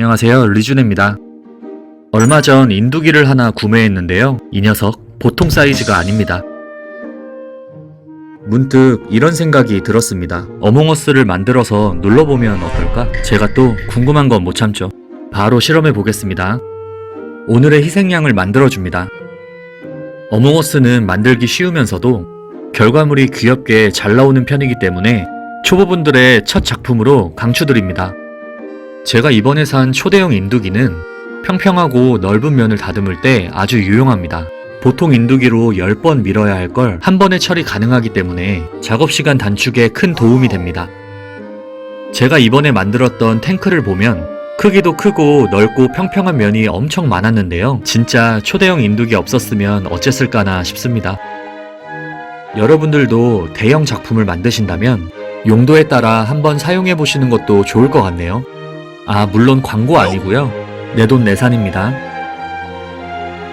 안녕하세요, 리준입니다. 얼마 전 인두기를 하나 구매했는데요. 이 녀석 보통 사이즈가 아닙니다. 문득 이런 생각이 들었습니다. 어몽어스를 만들어서 눌러보면 어떨까? 제가 또 궁금한 건 못 참죠. 바로 실험해 보겠습니다. 오늘의 희생양을 만들어줍니다. 어몽어스는 만들기 쉬우면서도 결과물이 귀엽게 잘 나오는 편이기 때문에 초보분들의 첫 작품으로 강추드립니다. 제가 이번에 산 초대형 인두기는 평평하고 넓은 면을 다듬을 때 아주 유용합니다. 보통 인두기로 10번 밀어야 할 걸 한 번에 처리 가능하기 때문에 작업시간 단축에 큰 도움이 됩니다. 제가 이번에 만들었던 탱크를 보면 크기도 크고 넓고 평평한 면이 엄청 많았는데요. 진짜 초대형 인두기 없었으면 어쨌을까나 싶습니다. 여러분들도 대형 작품을 만드신다면 용도에 따라 한번 사용해 보시는 것도 좋을 것 같네요. 물론 광고 아니고요. 내돈내산입니다.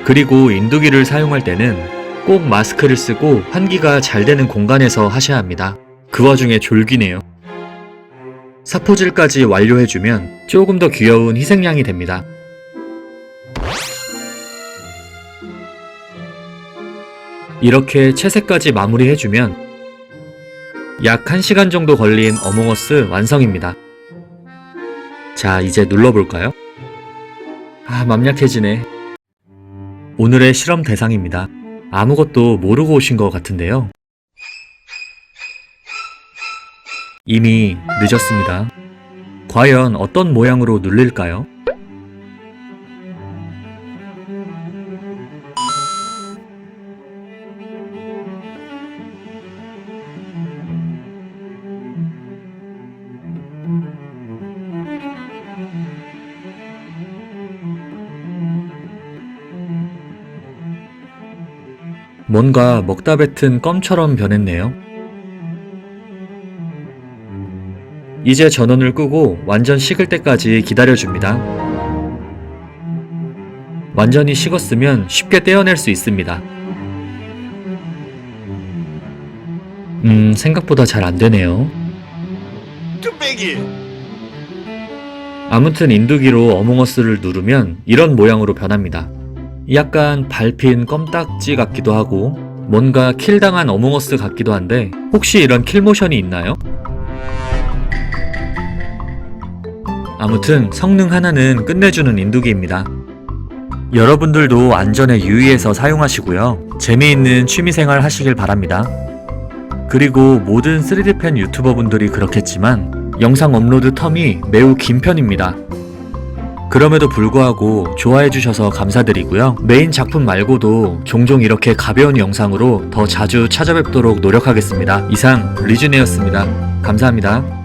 그리고 인두기를 사용할 때는 꼭 마스크를 쓰고 환기가 잘 되는 공간에서 하셔야 합니다. 그 와중에 졸기네요. 사포질까지 완료해주면 조금 더 귀여운 희생양이 됩니다. 이렇게 채색까지 마무리해주면 약 1시간 정도 걸린 어몽어스 완성입니다. 자, 이제 눌러볼까요? 맘약해지네. 오늘의 실험 대상입니다. 아무것도 모르고 오신 것 같은데요. 이미 늦었습니다. 과연 어떤 모양으로 눌릴까요? 뭔가 먹다 뱉은 껌처럼 변했네요. 이제 전원을 끄고 완전 식을 때까지 기다려줍니다. 완전히 식었으면 쉽게 떼어낼 수 있습니다. 생각보다 잘 안되네요. 아무튼 인두기로 어몽어스를 누르면 이런 모양으로 변합니다. 약간 밟힌 껌딱지 같기도 하고 뭔가 킬당한 어몽어스 같기도 한데 혹시 이런 킬모션이 있나요? 아무튼 성능 하나는 끝내주는 인두기입니다. 여러분들도 안전에 유의해서 사용하시고요. 재미있는 취미생활 하시길 바랍니다. 그리고 모든 3D펜 유튜버분들이 그렇겠지만 영상 업로드 텀이 매우 긴 편입니다. 그럼에도 불구하고 좋아해주셔서 감사드리고요. 메인 작품 말고도 종종 이렇게 가벼운 영상으로 더 자주 찾아뵙도록 노력하겠습니다. 이상 리준이었습니다. 감사합니다.